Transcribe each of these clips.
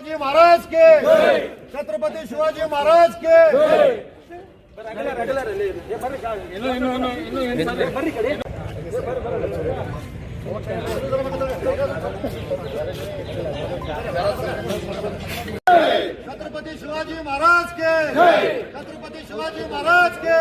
शिवाजी महाराज के, छत्रपति शिवाजी महाराज के। छत्रपति शिवाजी महाराज के, छत्रपति शिवाजी महाराज के।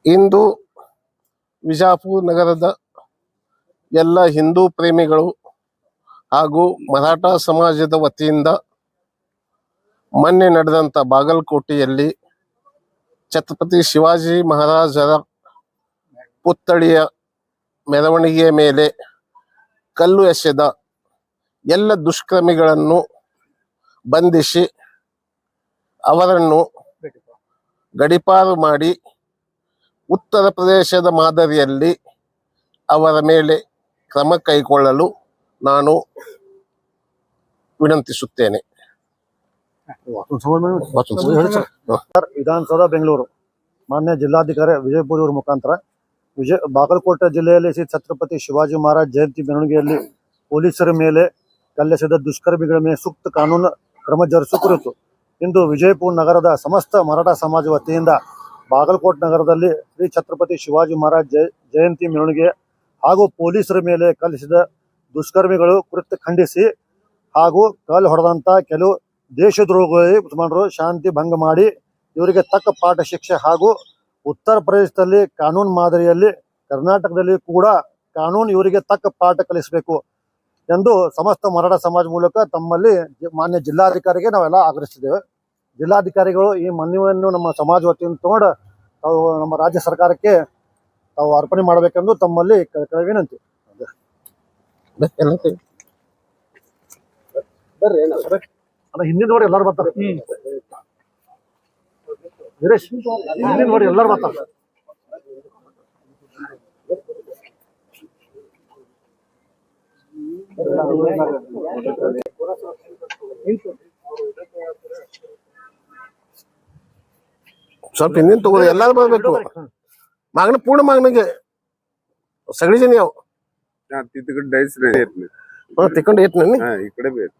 ಇಂದು ವಿಜಾಪುರ ನಗರದ ಎಲ್ಲ ಹಿಂದೂ ಪ್ರೇಮಿಗಳು ಹಾಗೂ ಮರಾಠ ಸಮಾಜದ ವತಿಯಿಂದ ಮೊನ್ನೆ ನಡೆದಂತ ಬಾಗಲಕೋಟೆಯಲ್ಲಿ ಛತ್ರಪತಿ ಶಿವಾಜಿ ಮಹಾರಾಜರ ಪುತ್ಥಳಿಯ ಮೆರವಣಿಗೆಯ ಮೇಲೆ ಕಲ್ಲು ಎಸೆದ ಎಲ್ಲ ದುಷ್ಕರ್ಮಿಗಳನ್ನು ಬಂಧಿಸಿ ಅವರನ್ನು ಗಡೀಪಾರು ಮಾಡಿ ಉತ್ತರ ಪ್ರದೇಶದ ಮಾದರಿಯಲ್ಲಿ ಅವರ ಮೇಲೆ ಕ್ರಮ ಕೈಗೊಳ್ಳಲು ನಾನು ವಿನಂತಿಸುತ್ತೇನೆ. ವಿಧಾನಸೌಧ ಬೆಂಗಳೂರು ಮಾನ್ಯ ಜಿಲ್ಲಾಧಿಕಾರಿ ವಿಜಯಪುರ ಇವರ ಮುಖಾಂತರ ಬಾಗಲಕೋಟೆ ಜಿಲ್ಲೆಯಲ್ಲಿ ಶ್ರೀ ಛತ್ರಪತಿ ಶಿವಾಜಿ ಮಹಾರಾಜ್ ಜಯಂತಿ ಮೆರವಣಿಗೆಯಲ್ಲಿ ಪೊಲೀಸರ ಮೇಲೆ ಕಲ್ಲೆಸೆದ ದುಷ್ಕರ್ಮಿಗಳ ಮೇಲೆ ಸೂಕ್ತ ಕಾನೂನು ಕ್ರಮ ಜರುಗಿಸುವ ಕುರಿತು ಇಂದು ವಿಜಯಪುರ ನಗರದ ಸಮಸ್ತ ಮರಾಠ ಸಮಾಜ ವತಿಯಿಂದ ಬಾಗಲಕೋಟೆ ನಗರದಲ್ಲಿ ಶ್ರೀ ಛತ್ರಪತಿ ಶಿವಾಜಿ ಮಹಾರಾಜ್ ಜಯಂತಿ ಮೆರವಣಿಗೆ ಹಾಗೂ ಪೊಲೀಸರ ಮೇಲೆ ಕಲ್ಲೆಸೆದ ದುಷ್ಕರ್ಮಿಗಳು ಕುರಿತು ಖಂಡಿಸಿ ಹಾಗೂ ಕಲ್ಲು ಹೊಡೆದಂತ ಕೆಲವು ದೇಶದ್ರೋಹಿ ಮುಸಲ್ಮಾನರು ಶಾಂತಿ ಭಂಗ ಮಾಡಿ ಇವರಿಗೆ ತಕ್ಕ ಪಾಠ ಶಿಕ್ಷೆ ಹಾಗೂ ಉತ್ತರ ಪ್ರದೇಶದಲ್ಲಿ ಕಾನೂನು ಮಾದರಿಯಲ್ಲಿ ಕರ್ನಾಟಕದಲ್ಲಿ ಕೂಡ ಕಾನೂನು ಇವರಿಗೆ ತಕ್ಕ ಪಾಠ ಕಲಿಸಬೇಕು ಎಂದು ಸಮಸ್ತ ಮರಾಠ ಸಮಾಜ ಮೂಲಕ ತಮ್ಮಲ್ಲಿ ಮಾನ್ಯ ಜಿಲ್ಲಾಧಿಕಾರಿಗೆ ನಾವೆಲ್ಲ ಆಗ್ರಹಿಸಿದ್ದೇವೆ. ಜಿಲ್ಲಾಧಿಕಾರಿಗಳು ಈ ಮನವಿಯನ್ನು ನಮ್ಮ ಸಮಾಜ ವತಿಯಿಂದ ತಗೊಂಡು ತಾವು ನಮ್ಮ ರಾಜ್ಯ ಸರ್ಕಾರಕ್ಕೆ ತಾವು ಅರ್ಪಣೆ ಮಾಡಬೇಕೆಂದು ತಮ್ಮಲ್ಲಿ ವಿನಂತಿ. ಹಿಂದಿನ ನೋಡಿ ಎಲ್ಲರೂ ಬರ್ತಾರೆ. ವೀರೇಶ್ ಹಿಂದಿನ ನೋಡಿ ಎಲ್ಲರೂ ಬರ್ತಾರೆ. ಸ್ವಲ್ಪ ಹಿಂದಿನ ತಗೋರಿ, ಎಲ್ಲಾರು ಬರ್ಬೇಕು. मागणं पूर्ण मागणं घे, सगळे जण याव. तिकडे जायचं नाही, तिकडे येत नाही. इकडे येत.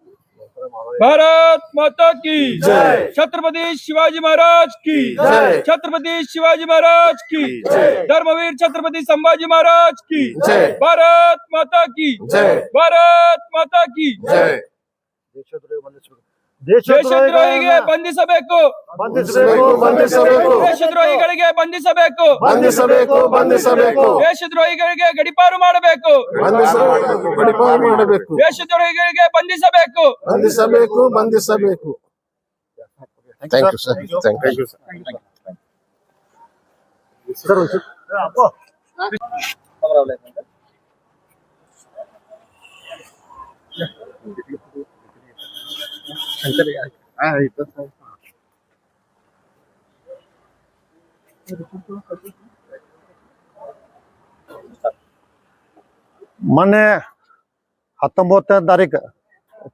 भारत माता की जय, छत्रपति शिवाजी महाराज की जय, छत्रपति शिवाजी महाराज की जय, धर्मवीर छत्रपति संभाजी महाराज की जय, भारत माता की जय, भारत माता की जय. ದೇಶದ್ರೋಹಿಗೆ ಬಂಧಿಸಬೇಕು, ದೇಶದ್ರೋಹಿಗಳಿಗೆ ಬಂಧಿಸಬೇಕು, ದೇಶದ್ರೋಹಿಗಳಿಗೆ ಗಡೀಪಾರು ಮಾಡಬೇಕು, ದೇಶದ್ರೋಹಿಗಳಿಗೆ ಬಂಧಿಸಬೇಕು. Thank you sir. ಮೊನ್ನೆ 19ನೇ ತಾರೀಕು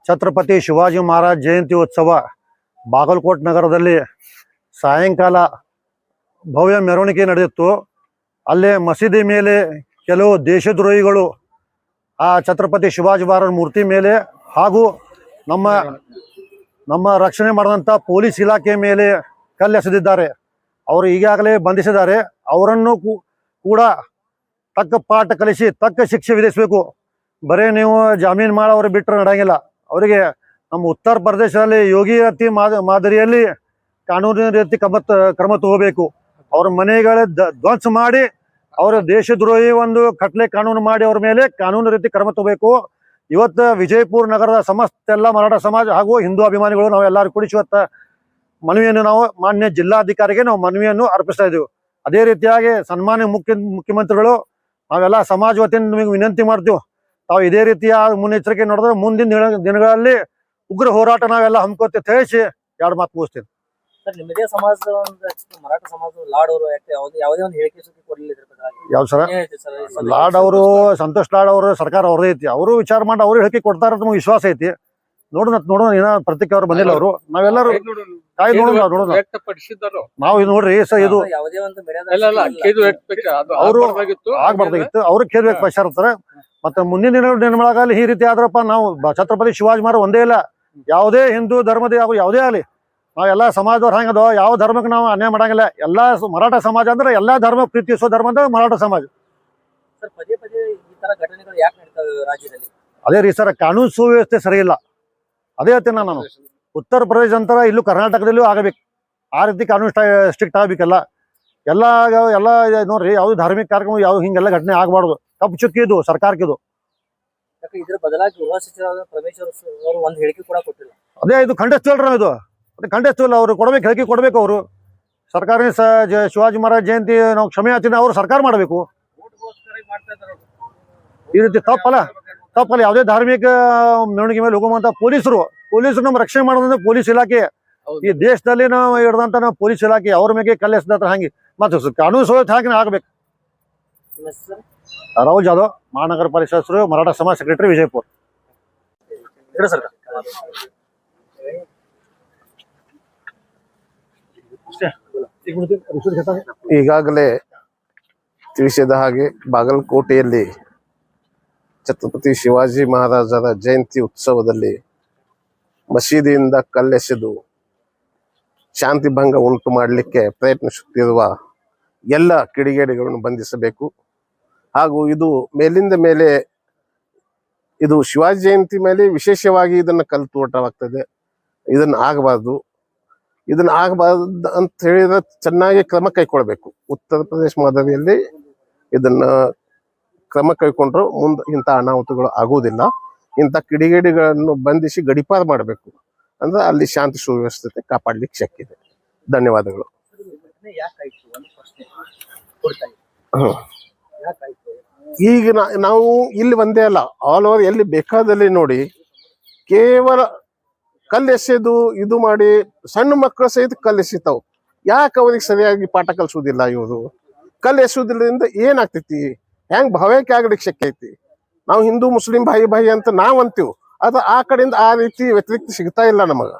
ಛತ್ರಪತಿ ಶಿವಾಜಿ ಮಹಾರಾಜ್ ಜಯಂತಿ ಉತ್ಸವ ಬಾಗಲಕೋಟೆ ನಗರದಲ್ಲಿ ಸಾಯಂಕಾಲ ಭವ್ಯ ಮೆರವಣಿಗೆ ನಡೆದಿತ್ತು. ಅಲ್ಲೇ ಮಸೀದಿ ಮೇಲೆ ಕೆಲವು ದೇಶದ್ರೋಹಿಗಳು ಆ ಛತ್ರಪತಿ ಶಿವಾಜಿ ಮಹಾರಾಜ್ ಮೂರ್ತಿ ಮೇಲೆ ಹಾಗೂ ನಮ್ಮ ರಕ್ಷಣೆ ಮಾಡಿದಂಥ ಪೊಲೀಸ್ ಇಲಾಖೆ ಮೇಲೆ ಕಲ್ಲೆಸೆದಿದ್ದಾರೆ. ಅವರು ಈಗಾಗಲೇ ಬಂಧಿಸಿದ್ದಾರೆ. ಅವರನ್ನು ಕೂಡ ತಕ್ಕ ಪಾಠ ಕಲಿಸಿ ತಕ್ಕ ಶಿಕ್ಷೆ ವಿಧಿಸಬೇಕು. ಬರೀ ನೀವು ಜಾಮೀನು ಮಾಡಿ ಅವರು ಬಿಟ್ಟರೆ ನಡೆಯಂಗಿಲ್ಲ. ಅವರಿಗೆ ನಮ್ಮ ಉತ್ತರ ಪ್ರದೇಶದಲ್ಲಿ ಯೋಗಿ ರೀತಿ ಮಾದರಿಯಲ್ಲಿ ಕಾನೂನಿನ ರೀತಿ ಕ್ರಮ ತಗೋಬೇಕು. ಅವ್ರ ಮನೆಗಳ ಧ್ವಂಸ ಮಾಡಿ ಅವರ ದೇಶದ್ರೋಹಿ ಒಂದು ಕಟ್ಲೆ ಕಾನೂನು ಮಾಡಿ ಅವ್ರ ಮೇಲೆ ಕಾನೂನು ರೀತಿ ಕ್ರಮ ತಗೋಬೇಕು. ಇವತ್ತು ವಿಜಯಪುರ ನಗರದ ಸಮಸ್ತ ಎಲ್ಲ ಮರಾಠ ಸಮಾಜ ಹಾಗೂ ಹಿಂದೂ ಅಭಿಮಾನಿಗಳು ನಾವೆಲ್ಲರೂ ಕೂಡಿ ಇವತ್ತು ಮನವಿಯನ್ನು ನಾವು ಮಾನ್ಯ ಜಿಲ್ಲಾಧಿಕಾರಿಗೆ ನಾವು ಮನವಿಯನ್ನು ಅರ್ಪಿಸ್ತಾ ಇದ್ದೀವಿ. ಅದೇ ರೀತಿಯಾಗಿ ಸನ್ಮಾನ್ಯ ಮುಖ್ಯಮಂತ್ರಿಗಳು ನಾವೆಲ್ಲ ಸಮಾಜ ವತಿಯಿಂದ ನಿಮಗೆ ವಿನಂತಿ ಮಾಡ್ತೀವಿ, ತಾವು ಇದೇ ರೀತಿಯ ಮುನ್ನೆಚ್ಚರಿಕೆ ನಡೆದ್ರೆ ಮುಂದಿನ ದಿನಗಳಲ್ಲಿ ಉಗ್ರ ಹೋರಾಟ ನಾವೆಲ್ಲ ಹಮ್ಮಿಕೊಳ್ತೀವಿ ತಿಳಿಸಿ ಎರಡು ಮಾತು ಮುಗಿಸ್ತೀನಿ. ಸರ್ ನಿಮ್ಮದೇ ಸಮಾಜದ ಒಂದು ಮರಾಠ ಸಮಾಜದ ಲಾಡ್ ಅವರು ಯಾವುದೇ ಒಂದು ಹೇಳಿಕೆ ಸುದ್ದಿ ಕೊಡಲಿಲ್ಲ ಇದ್ರ ಬಗ್ಗೆ ಯಾವ ಸರ ಏನ್ ಹೇಳ್ತೀವಿ ಸರ್ ಲಾಡ್ ಅವರು ಸಂತೋಷ್ ಲಾಡ್ ಅವರು ಸರ್ಕಾರ ಅವ್ರದೇ ಐತಿ ಅವರು ವಿಚಾರ ಮಾಡಿ ಅವ್ರು ಹೇಳಿಕೆ ಕೊಡ್ತಾರ ಅಂತ ನಮ್ಗೆ ವಿಶ್ವಾಸ ಐತಿ ನೋಡೋಣ ಏನೋ ಪ್ರತಿಕ್ರಿಯೆ ಅವ್ರು ಬಂದಿಲ್ಲ ಅವರು ನಾವೆಲ್ಲರೂ ಕಾಯಿ ನೋಡೋಣ ವ್ಯಕ್ತಪಡಿಸಿದರು. ನಾವು ಇದು ನೋಡ್ರಿ ಸರ್ ಇದು ಯಾವುದೇ ಒಂದು ಅವರು ಆಗ್ಬಾರ್ದಾಗಿತ್ತು ಅವ್ರು ಖೇದ್ ವ್ಯಕ್ತಪಡಿಸಿರ್ತಾರೆ ಮತ್ತೆ ಮುಂದಿನ ದಿನಗಳಲ್ಲಿ ಈ ರೀತಿ ಆದ್ರಪ್ಪ ನಾವು ಛತ್ರಪತಿ ಶಿವಾಜಿ ಮಹಾರಾಜ್ ಒಂದೇ ಇಲ್ಲ ಯಾವುದೇ ಹಿಂದೂ ಧರ್ಮದ ಯಾವುದೇ ಆಗಲಿ ನಾವ್ ಎಲ್ಲಾ ಸಮಾಜದವ್ರು ಹಂಗದ ಯಾವ ಧರ್ಮಕ್ಕೆ ನಾವು ಅನ್ಯಾಯ ಮಾಡಂಗಿಲ್ಲ ಎಲ್ಲಾ ಮರಾಠ ಸಮಾಜ ಅಂದ್ರೆ ಎಲ್ಲಾ ಧರ್ಮ ಪ್ರೀತಿಸೋ ಧರ್ಮ ಅಂದ್ರೆ ಮರಾಠ ಸಮಾಜ. ಸರ್ ಪದೇ ಪದೇ ಈ ತರ ಘಟನೆಗಳು ಯಾಕೆ ನಡೀತವೆ ರಾಜ್ಯದಲ್ಲಿ? ಅದೇ ರೀ ಸರ್ ಕಾನೂನು ಸುವ್ಯವಸ್ಥೆ ಸರಿ ಇಲ್ಲ. ಅದೇ ಹೇಳ್ತೀನಿ ನಾನು ಉತ್ತರ ಪ್ರದೇಶ ಅಂತರ ಇಲ್ಲೂ ಕರ್ನಾಟಕದಲ್ಲೂ ಆಗಬೇಕು ಆ ರೀತಿ ಕಾನೂನು ಸ್ಟ್ರಿಕ್ಟ್ ಆಗ್ಬೇಕಲ್ಲ. ಎಲ್ಲ ನೋಡ್ರಿ ಯಾವ್ದು ಧಾರ್ಮಿಕ ಕಾರ್ಯಕ್ರಮ ಯಾವ್ದು ಹಿಂಗೆಲ್ಲ ಘಟನೆ ಆಗ್ಬಾರ್ದು. ಕಪ್ಪು ಚುಕ್ಕಿ ಇದು ಸರ್ಕಾರಕ್ಕಿದು. ಇದ್ರ ಬದಲಾಗಿ ಗೃಹ ಸಚಿವರಾದ ಪರಮೇಶ್ವರ್ ಅವರು ಒಂದು ಹೇಳಿಕೆ ಕೂಡ ಕೊಟ್ಟಿಲ್ಲ. ಅದೇ ಇದು ಖಂಡಿಸ್ತಿಲ್ರ ಇದು ಅದು ಖಂಡಿಸ್ತಿಲ್ಲ. ಅವ್ರು ಕೊಡ್ಬೇಕು ಹೇಳಿಕೆ ಕೊಡ್ಬೇಕು. ಅವರು ಸರ್ಕಾರ ಶಿವಾಜಿ ಮಹಾರಾಜ್ ಜಯಂತಿ ನಾವು ಕ್ಷಮೆ ಯಾಚನೆ ಅವರು ಸರ್ಕಾರ ಮಾಡಬೇಕು. ಈ ರೀತಿ ತಪ್ಪಲ್ಲ ಯಾವುದೇ ಧಾರ್ಮಿಕ ಮೆರವಣಿಗೆ ಮೇಲೆ ಹೋಗುವಂತ ಪೊಲೀಸರು ನಮ್ಮ ರಕ್ಷಣೆ ಮಾಡೋದಂದ್ರೆ ಪೊಲೀಸ್ ಇಲಾಖೆ. ಈ ದೇಶದಲ್ಲಿ ನಾವು ಹಿಡ್ದಂತ ನಾವು ಪೊಲೀಸ್ ಇಲಾಖೆ ಅವ್ರ ಮೇಲೆ ಕಲ್ಲೆಸದ ಹಂಗೆ ಮತ್ತೆ ಕಾನೂನು ಸುವ್ಯವಸ್ಥೆ ಹಾಗೆ ಆಗ್ಬೇಕು. ರಾಹುಲ್ ಜಾಧವ್ ಮಹಾನಗರ ಪಾಲಿಕೆ ಸದಸ್ಯರು ಮರಾಠ ಸಮಾಜ ಸೆಕ್ರೆಟರಿ ವಿಜಯಪುರ. ಈಗಾಗಲೇ ತಿಳಿಸಿದ ಹಾಗೆ ಬಾಗಲಕೋಟೆಯಲ್ಲಿ ಛತ್ರಪತಿ ಶಿವಾಜಿ ಮಹಾರಾಜರ ಜಯಂತಿ ಉತ್ಸವದಲ್ಲಿ ಮಸೀದಿಯಿಂದ ಕಲ್ಲೆಸೆದು ಶಾಂತಿ ಭಂಗ ಉಂಟು ಮಾಡಲಿಕ್ಕೆ ಪ್ರಯತ್ನಿಸುತ್ತಿರುವ ಎಲ್ಲ ಕಿಡಿಗೇಡಿಗಳನ್ನು ಬಂಧಿಸಬೇಕು. ಹಾಗೂ ಇದು ಮೇಲಿಂದ ಮೇಲೆ ಇದು ಶಿವಾಜಿ ಜಯಂತಿ ಮೇಲೆ ವಿಶೇಷವಾಗಿ ಇದನ್ನು ಕಲ್ಲು ತೋಟವಾಗ್ತದೆ. ಇದನ್ನು ಆಗಬಾರ್ದು ಅಂತ ಹೇಳಿದ್ರೆ ಚೆನ್ನಾಗಿ ಕ್ರಮ ಕೈಗೊಳ್ಬೇಕು. ಉತ್ತರ ಪ್ರದೇಶ ಮಾದರಿಯಲ್ಲಿ ಇದನ್ನ ಕ್ರಮ ಕೈಗೊಂಡ್ರು ಮುಂದೆ ಇಂಥ ಅನಾಹುತಗಳು ಆಗುವುದಿಲ್ಲ. ಇಂಥ ಕಿಡಿಗೇಡಿಗಳನ್ನು ಬಂಧಿಸಿ ಗಡಿಪಾರು ಮಾಡಬೇಕು ಅಂದ್ರೆ ಅಲ್ಲಿ ಶಾಂತಿ ಸುವ್ಯವಸ್ಥೆ ಕಾಪಾಡ್ಲಿಕ್ಕೆ ಶಕ್ಯ ಇದೆ. ಧನ್ಯವಾದಗಳು. ಈಗ ನಾವು ಇಲ್ಲಿ ಒಂದೇ ಅಲ್ಲ, ಆಲ್ ಓವರ್ ಎಲ್ಲಿ ಬೇಕಾದಲ್ಲಿ ನೋಡಿ ಕೇವಲ ಕಲ್ಲೆಸೆದು ಇದು ಮಾಡಿ ಸಣ್ಣ ಮಕ್ಕಳು ಸಹಿತ ಕಲ್ಲೆಸಿತಾವ್. ಯಾಕೆ ಅವ್ರಿಗೆ ಸರಿಯಾಗಿ ಪಾಠ ಕಲಿಸೋದಿಲ್ಲ ಇವರು? ಕಲ್ಲೆಸೋದ್ರಿಂದ ಏನಾಗ್ತೈತಿ? ಹೆಂಗ್ ಭಾವೈಕ್ಯ ಆಗ್ಲಿಕ್ಕೆ ಶಕ್ಯ ಐತಿ? ನಾವು ಹಿಂದೂ ಮುಸ್ಲಿಂ ಭಾಯಿ ಅಂತ ನಾವ್ ಅಂತೀವಿ. ಅದು ಆ ಕಡೆಯಿಂದ ಆ ರೀತಿ ವ್ಯತಿರಿಕ್ತ ಸಿಗ್ತಾ ಇಲ್ಲ ನಮಗ.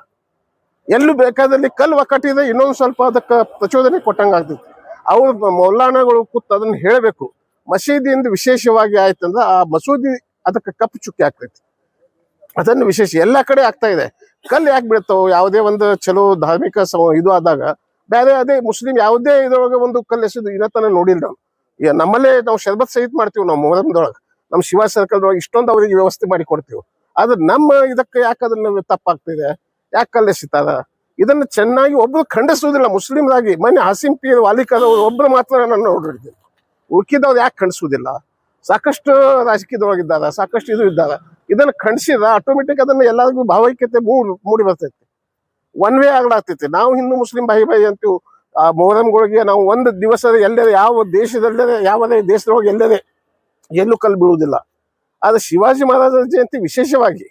ಎಲ್ಲೂ ಬೇಕಾದಲ್ಲಿ ಕಲ್ಲು ಒಕ್ಕಟ್ಟಿದ್ರೆ ಇನ್ನೊಂದು ಸ್ವಲ್ಪ ಅದಕ್ಕೆ ಪ್ರಚೋದನೆ ಕೊಟ್ಟಂಗ ಆಗ್ತೈತಿ. ಅವ್ರ ಮೌಲಾನಗಳು ಕೂತ್ ಅದನ್ನ ಹೇಳ್ಬೇಕು. ಮಸೀದಿಯಿಂದ ವಿಶೇಷವಾಗಿ ಆಯ್ತಂದ್ರೆ ಆ ಮಸೂದಿ ಅದಕ್ಕೆ ಕಪ್ಪು ಚುಕ್ಕಿ ಆಗ್ತೈತಿ. ಅದನ್ನು ವಿಶೇಷ ಎಲ್ಲಾ ಕಡೆ ಆಗ್ತಾ ಇದೆ. ಕಲ್ಲು ಯಾಕೆ ಬೀಳ್ತಾವ? ಯಾವುದೇ ಒಂದು ಚಲೋ ಧಾರ್ಮಿಕ ಇದು ಆದಾಗ ಬೇರೆ ಅದೇ ಮುಸ್ಲಿಂ ಯಾವುದೇ ಇದ್ರೊಳಗೆ ಒಂದು ಕಲ್ಲೆಸೋದು ಇನ್ನತನ ನೋಡಿಲ್ಲ ನಾವು. ಈಗ ನಮ್ಮಲ್ಲೇ ನಾವು ಶರ್ಬತ್ ಸಹಿತ ಮಾಡ್ತೀವಿ. ನಾವು ಮೊಹರಂದೊಳಗೆ ನಮ್ಮ ಶಿವಾಜಿ ಸರ್ಕಲ್ದೊಳಗೆ ಇಷ್ಟೊಂದು ಅವ್ರಿಗೆ ವ್ಯವಸ್ಥೆ ಮಾಡಿ ಕೊಡ್ತೀವಿ. ಆದ್ರೆ ನಮ್ಮ ಇದಕ್ಕೆ ಯಾಕೆ ಅದನ್ನ ತಪ್ಪಾಗ್ತಿದೆ? ಯಾಕೆ ಕಲ್ಲೆಸಿತಾರ? ಇದನ್ನ ಚೆನ್ನಾಗಿ ಒಬ್ರು ಖಂಡಿಸುವುದಿಲ್ಲ ಮುಸ್ಲಿಮ್ರಾಗಿ. ಮೊನ್ನೆ ಹಾಸಿಂ ಪೀರ್ ವಾಲಿಕದವ್ರು ಒಬ್ರು ಮಾತ್ರ ನಾನು ನೋಡಿರ್ತೀನಿ. ಉಳ್ಕಿದವ್ರು ಯಾಕೆ ಖಂಡಿಸುವುದಿಲ್ಲ? ಸಾಕಷ್ಟು ರಾಜಕೀಯದೊಳಗಿದ್ದಾರೆ, ಸಾಕಷ್ಟು ಇದು ಇದ್ದಾರೆ. ಇದನ್ನ ಖಂಡಿಸಿದ ಆಟೋಮೆಟಿಕ್ ಅದನ್ನ ಎಲ್ಲರಿಗೂ ಭಾವೈಕ್ಯತೆ ಮೂಡಿ ಬರ್ತೈತಿ. ಒನ್ ವೇ ಆಗ್ಲಾಗ್ತೈತಿ. ನಾವು ಹಿಂದೂ ಮುಸ್ಲಿಂ ಭಾಯಿ ಅಂತೀವಿ. ಆ ಮೊಹರಂಗಳಿಗೆ ನಾವು ಒಂದು ದಿವಸ ಎಲ್ಲೇ ಯಾವ ದೇಶದಲ್ಲೇ ಯಾವುದೇ ದೇಶದೊಳಗೆ ಎಲ್ಲೂ ಕಲ್ಲು ಬೀಳುವುದಿಲ್ಲ. ಆದ್ರೆ ಶಿವಾಜಿ ಮಹಾರಾಜರ ಜಯಂತಿ ವಿಶೇಷವಾಗಿ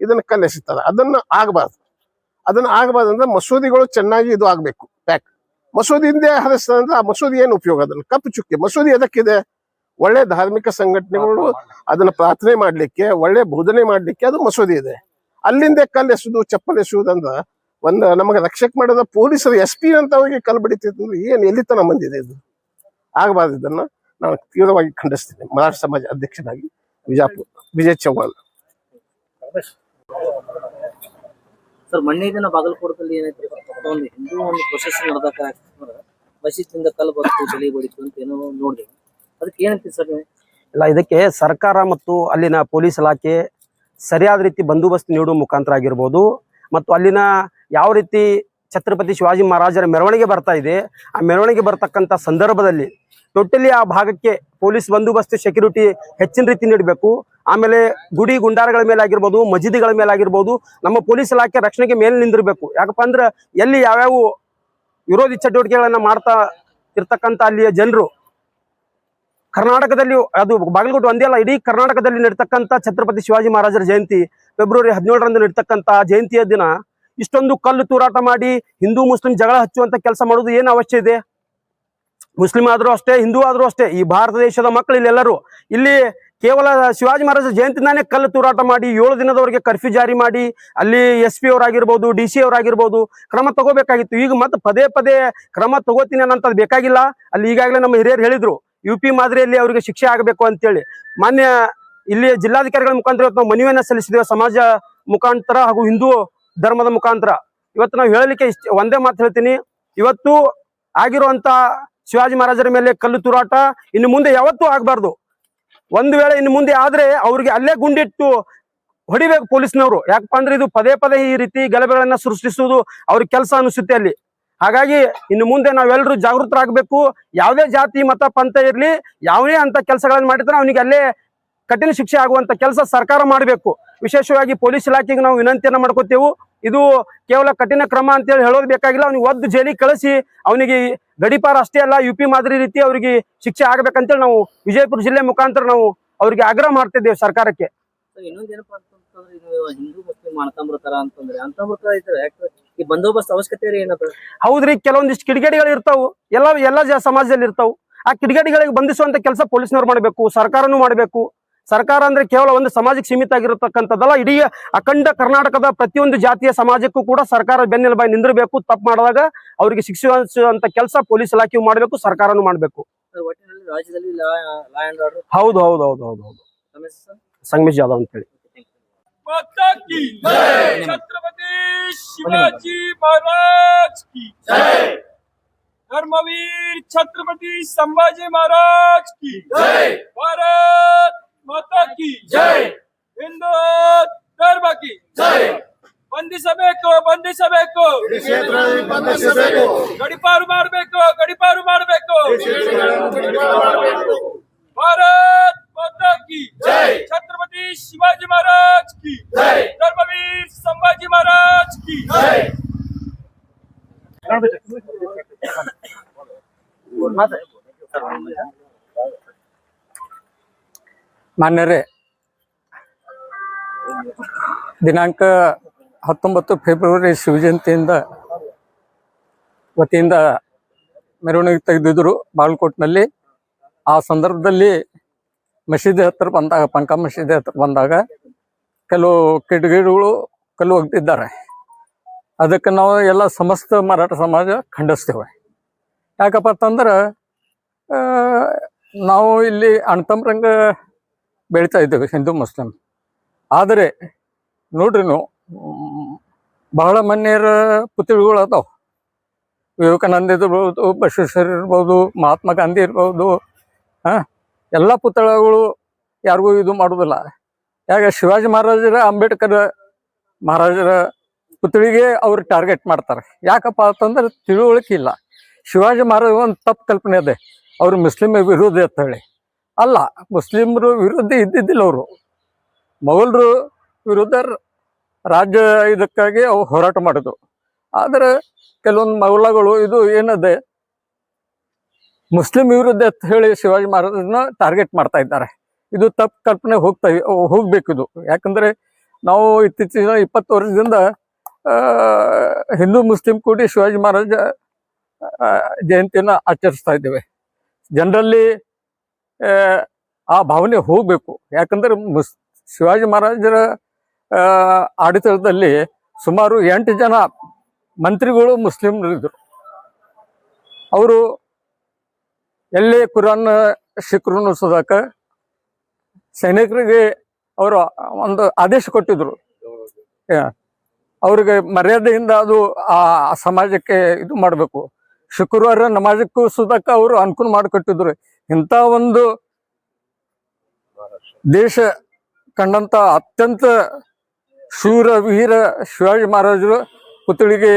ಇದನ್ನ ಕಲ್ಲೆಸಿತಾರೆ. ಅದನ್ನ ಆಗಬಾರ್ದು ಅಂದ್ರೆ ಮಸೂದಿಗಳು ಚೆನ್ನಾಗಿ ಇದು ಆಗ್ಬೇಕು. ಪ್ಯಾಕ್ ಮಸೂದಿಯಿಂದ ಹರಿಸ್ತಾರೆ ಅಂದ್ರೆ ಆ ಮಸೂದಿ ಏನು ಉಪಯೋಗ? ಅದನ್ನ ಕಪ್ಪು ಚುಕ್ಕಿ ಮಸೂದಿ ಎದಕ್ಕಿದೆ? ಒಳ್ಳೆ ಧಾರ್ಮಿಕ ಸಂಘಟನೆಗಳು ಅದನ್ನ ಪ್ರಾರ್ಥನೆ ಮಾಡ್ಲಿಕ್ಕೆ, ಒಳ್ಳೆ ಬೋಧನೆ ಮಾಡ್ಲಿಕ್ಕೆ ಅದು ಮಸೂದಿ ಇದೆ. ಅಲ್ಲಿಂದ ಕಲ್ಲು ಎಸುದು, ಚಪ್ಪಲ್ ಎಸುವುದಂದ್ರ ಒಂದು ನಮಗೆ ರಕ್ಷಕ್ ಮಾಡೋದ ಪೊಲೀಸರು SP ಅಂತ ಅವ್ರಿಗೆ ಕಲ್ಲು ಬಡಿತಿದ್ರೆ ಏನ್ ಎಲ್ಲಿ ತನ ಬಂದಿದೆ? ಇದು ಆಗಬಾರ್ದು. ಇದನ್ನ ನಾನು ತೀವ್ರವಾಗಿ ಖಂಡಿಸ್ತೀನಿ. ಮರಾಠ ಸಮಾಜ ಅಧ್ಯಕ್ಷನಾಗಿ ವಿಜಯ್ ಚೌಹಾಣ್. ಸರ್ ಮೊನ್ನೆ ದಿನ ಬಾಗಲಕೋಟದಲ್ಲಿ ಏನೈತ್ರಿ, ಒಂದು ಹಿಂದೂ ಒಂದು ಪ್ರೊಸೆಷನ್ ನಡೆದಾಗ ಮಸೀದಿಯಿಂದ ಕಲ್ಲು ಬಂತು, ತಲೆ ಬಡಿತು ಅಂತ ಏನೋ ನೋಡಿದೆ. ಅದಕ್ಕೆ ಏನಂತೀವಿ ಸರ್ ನೀವು? ಇಲ್ಲ, ಇದಕ್ಕೆ ಸರ್ಕಾರ ಮತ್ತು ಅಲ್ಲಿನ ಪೊಲೀಸ್ ಇಲಾಖೆ ಸರಿಯಾದ ರೀತಿ ಬಂದೋಬಸ್ತ್ ನೀಡುವ ಮುಖಾಂತರ ಆಗಿರ್ಬೋದು, ಮತ್ತು ಅಲ್ಲಿನ ಯಾವ ರೀತಿ ಛತ್ರಪತಿ ಶಿವಾಜಿ ಮಹಾರಾಜರ ಮೆರವಣಿಗೆ ಬರ್ತಾ ಇದೆ, ಆ ಮೆರವಣಿಗೆ ಬರ್ತಕ್ಕಂಥ ಸಂದರ್ಭದಲ್ಲಿ ಟೋಟಲಿ ಆ ಭಾಗಕ್ಕೆ ಪೊಲೀಸ್ ಬಂದೋಬಸ್ತ್ ಸೆಕ್ಯೂರಿಟಿ ಹೆಚ್ಚಿನ ರೀತಿ ನೀಡಬೇಕು. ಆಮೇಲೆ ಗುಡಿ ಗುಂಡಾರಗಳ ಮೇಲೆ ಆಗಿರ್ಬೋದು, ಮಸೀದಿಗಳ ಮೇಲೆ ಆಗಿರ್ಬೋದು, ನಮ್ಮ ಪೊಲೀಸ್ ಇಲಾಖೆ ರಕ್ಷಣೆಗೆ ಮೇಲೆ ನಿಂದಿರಬೇಕು. ಯಾಕಪ್ಪ ಅಂದ್ರೆ ಎಲ್ಲಿ ಯಾವ್ಯಾವ ವಿರೋಧಿ ಚಟುವಟಿಕೆಗಳನ್ನ ಮಾಡ್ತಾ ಇರ್ತಕ್ಕಂಥ ಅಲ್ಲಿಯ ಜನರು ಕರ್ನಾಟಕದಲ್ಲಿ, ಅದು ಬಾಗಲಕೋಟೆ ಒಂದೇ ಅಲ್ಲ, ಇಡೀ ಕರ್ನಾಟಕದಲ್ಲಿ ನಡೀತಕ್ಕಂಥ ಛತ್ರಪತಿ ಶಿವಾಜಿ ಮಹಾರಾಜರ ಜಯಂತಿ ಫೆಬ್ರವರಿ 17ರಂದು ನಡೀತಕ್ಕಂಥ ಜಯಂತಿಯ ದಿನ ಇಷ್ಟೊಂದು ಕಲ್ಲು ತೂರಾಟ ಮಾಡಿ ಹಿಂದೂ ಮುಸ್ಲಿಂ ಜಗಳ ಹಚ್ಚುವಂತ ಕೆಲಸ ಮಾಡೋದು ಏನು ಅವಶ್ಯ ಇದೆ? ಮುಸ್ಲಿಂ ಆದ್ರೂ ಅಷ್ಟೇ, ಹಿಂದೂ ಆದ್ರೂ ಅಷ್ಟೇ, ಈ ಭಾರತ ದೇಶದ ಮಕ್ಕಳು ಇಲ್ಲೆಲ್ಲರೂ ಇಲ್ಲಿ ಕೇವಲ ಶಿವಾಜಿ ಮಹಾರಾಜ ಜಯಂತಿನಾನೇ ಕಲ್ಲು ತೂರಾಟ ಮಾಡಿ 7 ದಿನದವರೆಗೆ ಕರ್ಫ್ಯೂ ಜಾರಿ ಮಾಡಿ ಅಲ್ಲಿ SP ಅವರಾಗಿರ್ಬೋದು, DC ಅವರಾಗಿರ್ಬೋದು ಕ್ರಮ ತಗೋಬೇಕಾಗಿತ್ತು. ಈಗ ಮತ್ತೆ ಪದೇ ಪದೇ ಕ್ರಮ ತಗೋತೀನಿ ಅನ್ನೋಂಥದ್ದು ಬೇಕಾಗಿಲ್ಲ. ಅಲ್ಲಿ ಈಗಾಗಲೇ ನಮ್ಮ ಹಿರಿಯರು ಹೇಳಿದ್ರು UP ಮಾದರಿಯಲ್ಲಿ ಅವರಿಗೆ ಶಿಕ್ಷೆ ಆಗಬೇಕು ಅಂತೇಳಿ. ಮಾನ್ಯ ಇಲ್ಲಿ ಜಿಲ್ಲಾಧಿಕಾರಿಗಳ ಮುಖಾಂತರ ಇವತ್ತು ನಾವು ಮನವಿಯನ್ನ ಸಲ್ಲಿಸಿದ್ದೇವೆ, ಸಮಾಜ ಮುಖಾಂತರ ಹಾಗೂ ಹಿಂದೂ ಧರ್ಮದ ಮುಖಾಂತರ. ಇವತ್ತು ನಾವು ಹೇಳಲಿಕ್ಕೆ ಒಂದೇ ಮಾತು ಹೇಳ್ತೀನಿ, ಇವತ್ತು ಆಗಿರುವಂತ ಶಿವಾಜಿ ಮಹಾರಾಜರ ಮೇಲೆ ಕಲ್ಲು ತೂರಾಟ ಇನ್ನು ಮುಂದೆ ಯಾವತ್ತೂ ಆಗಬಾರ್ದು. ಒಂದು ವೇಳೆ ಇನ್ನು ಮುಂದೆ ಆದ್ರೆ ಅವ್ರಿಗೆ ಅಲ್ಲೇ ಗುಂಡಿಟ್ಟು ಹೊಡಿಬೇಕು ಪೊಲೀಸ್ನವರು. ಯಾಕಪ್ಪ ಅಂದ್ರೆ ಇದು ಪದೇ ಪದೇ ಈ ರೀತಿ ಗಲಭೆಗಳನ್ನ ಸೃಷ್ಟಿಸುವುದು ಅವ್ರ ಕೆಲಸ ಅನಿಸುತ್ತೆ ಅಲ್ಲಿ. ಹಾಗಾಗಿ ಇನ್ನು ಮುಂದೆ ನಾವೆಲ್ಲರೂ ಜಾಗೃತರಾಗಬೇಕು. ಯಾವುದೇ ಜಾತಿ ಮತ ಪಂಥ ಇರ್ಲಿ, ಯಾವುದೇ ಅಂತ ಕೆಲಸಗಳನ್ನ ಮಾಡಿದ್ರೆ ಅವನಿಗೆ ಅಲ್ಲೇ ಕಠಿಣ ಶಿಕ್ಷೆ ಆಗುವಂತ ಕೆಲಸ ಸರ್ಕಾರ ಮಾಡಬೇಕು. ವಿಶೇಷವಾಗಿ ಪೊಲೀಸ್ ಇಲಾಖೆಗೆ ನಾವು ವಿನಂತಿಯನ್ನ ಮಾಡ್ಕೋತೇವೆ. ಇದು ಕೇವಲ ಕಠಿಣ ಕ್ರಮ ಅಂತೇಳಿ ಹೇಳೋದು ಬೇಕಾಗಿಲ್ಲ. ಅವ್ನಿಗೆ ಒದ್ದು ಜೈಲಿಗೆ ಕಳಿಸಿ ಅವನಿಗೆ ಗಡಿಪಾರ ಅಷ್ಟೇ ಅಲ್ಲ UP ಮಾದರಿ ರೀತಿ ಅವರಿಗೆ ಶಿಕ್ಷೆ ಆಗ್ಬೇಕಂತೇಳಿ ನಾವು ವಿಜಯಪುರ ಜಿಲ್ಲೆ ಮುಖಾಂತರ ನಾವು ಅವರಿಗೆ ಆಗ್ರಹ ಮಾಡ್ತಿದ್ದೇವೆ ಸರ್ಕಾರಕ್ಕೆ. ಇನ್ನೊಂದೇನಪ್ಪ ಅಂತಂದ್ರೆ ಇದು ಹಿಂದೂ ಮುಸ್ಲಿಂ ಅಣ್ತಂಬ್ರ ಅಂತಂದ್ರೆ ಅಂತಂಬ್ರ ಇದ್ರೆ ಈ ಬಂದೋಬಸ್ತ್ ಅವಶ್ಯಕತೆ ಏನದ? ಹೌದ್ರಿ, ಕೆಲವೊಂದಿಷ್ಟು ಕಿಡಿಗೇಡಿಗಳು ಇರ್ತಾವು, ಎಲ್ಲ ಸಮಾಜದಲ್ಲಿ ಇರ್ತಾವು. ಆ ಕಿಡಿಗೇಡಿಗಳಿಗೆ ಬಂಧಿಸುವಂತ ಕೆಲಸ ಪೊಲೀಸ್ನವ್ರು ಮಾಡಬೇಕು, ಸರ್ಕಾರನೂ ಮಾಡಬೇಕು. ಸರ್ಕಾರ ಅಂದ್ರೆ ಕೇವಲ ಒಂದು ಸಮಾಜಕ್ಕೆ ಸೀಮಿತ ಆಗಿರತಕ್ಕಂಥದ್ದಲ್ಲ, ಇಡೀ ಅಖಂಡ ಕರ್ನಾಟಕದ ಪ್ರತಿಯೊಂದು ಜಾತಿಯ ಸಮಾಜಕ್ಕೂ ಕೂಡ ಸರ್ಕಾರ ಬೆನ್ನೆಲುಬಾಗಿ ನಿಂದಿರಬೇಕು. ತಪ್ಪು ಮಾಡಿದಾಗ ಅವರಿಗೆ ಶಿಕ್ಷಿಸುವಂತ ಕೆಲಸ ಪೊಲೀಸ್ ಇಲಾಖೆಯು ಮಾಡಬೇಕು, ಸರ್ಕಾರನೂ ಮಾಡಬೇಕು. ಒಟ್ಟಿನಲ್ಲಿ ರಾಜ್ಯದಲ್ಲಿ ಲಾ ಅಂಡ್ ಆರ್ಡರ್. ಹೌದು ಹೌದು ಹೌದು ಹೌದು ಹೌದು ಸಂಗಮೇಶ್ ಜಾಧವ್ ಅಂತ ಹೇಳಿ. माता की जय, छत्रपति शिवाजी महाराज की जय, धर्मवीर छत्रपति संभाजी महाराज की जय, भारत माता की जय, हिंदू धर्म की जय. ಬಂಧಿಸಬೇಕು ಗಡಿಪಾರು ಮಾಡಬೇಕು ಭಾರತ್ माता की जय, छत्रपति शिवाजी महाराज की जय, धर्मवीर संभाजी महाराज की जय. ಮಾನ್ಯರೇ, ದಿನಾಂಕ 19 ಫೆಬ್ರವರಿ ಶಿವಜಯಂತಿಯಿಂದ ವತಿಯಿಂದ ಮೆರವಣಿಗೆ ತೆಗೆದಿದ್ದರು ಬಾಗಲಕೋಟ್ನಲ್ಲಿ. ಆ ಸಂದರ್ಭದಲ್ಲಿ ಮಸೀದಿ ಹತ್ರ ಬಂದಾಗ, ಪಂಕ ಮಸೀದಿ ಹತ್ರ ಬಂದಾಗ ಕೆಲವು ಕಿಡಿಗೇಡಿಗಳು ಕಲ್ಲು ಒಗ್ದಿದ್ದಾರೆ. ಅದಕ್ಕೆ ನಾವು ಎಲ್ಲ ಸಮಸ್ತ ಮರಾಠ ಸಮಾಜ ಖಂಡಿಸ್ತೇವೆ. ಯಾಕಪ್ಪ ಅಂತಂದ್ರೆ ನಾವು ಇಲ್ಲಿ ಅಣ್ತಂಬ್ರಂಗ ಬೆಳೀತಾ ಇದ್ದೇವೆ ಹಿಂದೂ ಮುಸ್ಲಿಂ. ಆದರೆ ನೋಡ್ರಿ ನೀವು, ಬಹಳ ಮನ್ಯರ ಪುತ್ರಿಗಳು ಅದಾವೆ. ವಿವೇಕಾನಂದ ಇರ್ಬೋದು, ಬಸವೇಶ್ವರ ಇರ್ಬೋದು, ಮಹಾತ್ಮ ಗಾಂಧಿ ಇರ್ಬೋದು. ಎಲ್ಲ ಪುತ್ಥಳಗಳು ಯಾರಿಗೂ ಇದು ಮಾಡೋದಿಲ್ಲ. ಯಾಕೆ ಶಿವಾಜಿ ಮಹಾರಾಜರ, ಅಂಬೇಡ್ಕರ್ ಮಹಾರಾಜರ ಪುತ್ಥಳಿಗೆ ಅವ್ರು ಟಾರ್ಗೆಟ್ ಮಾಡ್ತಾರೆ. ಯಾಕಪ್ಪ ಅಂತಂದ್ರೆ ತಿಳುವಳಿಕೆ ಇಲ್ಲ. ಶಿವಾಜಿ ಮಹಾರಾಜ ಒಂದು ತಪ್ಪು ಕಲ್ಪನೆ ಇದೆ, ಅವರು ಮುಸ್ಲಿಂ ವಿರೋಧಿ ಅಂತ ಹೇಳಿ. ಅಲ್ಲ, ಮುಸ್ಲಿಮರು ವಿರೋಧಿ ಇದ್ದಿದ್ದಿಲ್ಲ. ಅವರು ಮೊಘಲರು ವಿರುದ್ಧ ರಾಜ್ಯ ಇದಕ್ಕಾಗಿ ಅವ್ರು ಹೋರಾಟ ಮಾಡಿದ್ರು. ಆದರೆ ಕೆಲವೊಂದು ಮೊಘಲಗಳು ಇದು ಏನದೆ ಮುಸ್ಲಿಂ ವಿರುದ್ಧ ಅಂತ ಹೇಳಿ ಶಿವಾಜಿ ಮಹಾರಾಜನ ಟಾರ್ಗೆಟ್ ಮಾಡ್ತಾ ಇದ್ದಾರೆ. ಇದು ತಪ್ಪು ಕಲ್ಪನೆ ಹೋಗ್ಬೇಕಿದು. ಯಾಕಂದ್ರೆ ನಾವು ಇತ್ತೀಚಿನ 20 ವರ್ಷದಿಂದ ಹಿಂದೂ ಮುಸ್ಲಿಂ ಕೂಡಿ ಶಿವಾಜಿ ಮಹಾರಾಜ ಜಯಂತಿಯನ್ನು ಆಚರಿಸ್ತಾ ಇದ್ದೇವೆ. ಜನರಲ್ಲಿ ಆ ಭಾವನೆ ಹೋಗಬೇಕು. ಯಾಕಂದ್ರೆ ಶಿವಾಜಿ ಮಹಾರಾಜರ ಆಡಳಿತದಲ್ಲಿ ಸುಮಾರು 8 ಜನ ಮಂತ್ರಿಗಳು ಮುಸ್ಲಿಮರಿದ್ದರು. ಅವರು ಎಲ್ಲಿ ಕುರಾನ್ ಶಿಖರನ್ನು ಸುಧಾಕ ಸೈನಿಕರಿಗೆ ಅವರು ಒಂದು ಆದೇಶ ಕೊಟ್ಟಿದ್ರು. ಅವ್ರಿಗೆ ಮರ್ಯಾದೆಯಿಂದ ಅದು ಆ ಸಮಾಜಕ್ಕೆ ಇದು ಮಾಡಬೇಕು. ಶುಕ್ರವಾರ ನಮಾಜಕ್ಕೂ ಸುಧಾಕ ಅವರು ಅನುಕೂಲ ಮಾಡಿಕೊಟ್ಟಿದ್ರು. ಇಂಥ ಒಂದು ದೇಶ ಕಂಡಂತ ಅತ್ಯಂತ ಶೂರ ವೀರ ಶಿವಾಜಿ ಮಹಾರಾಜರು ಪುತ್ಥಳಿಗೆ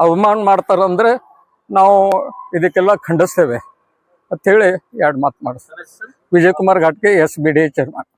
ಅವಮಾನ ಮಾಡ್ತಾರಂದ್ರೆ ನಾವು ಇದಕ್ಕೆಲ್ಲ ಖಂಡಿಸ್ತೇವೆ ಅಂತ ಹೇಳಿ 2 ಮಾತು ಮಾಡಿಸ್ತಾರೆ. ವಿಜಯಕುಮಾರ್ ಘಾಟ್ಗೆ SBD ಚೇರ್ಮನ್.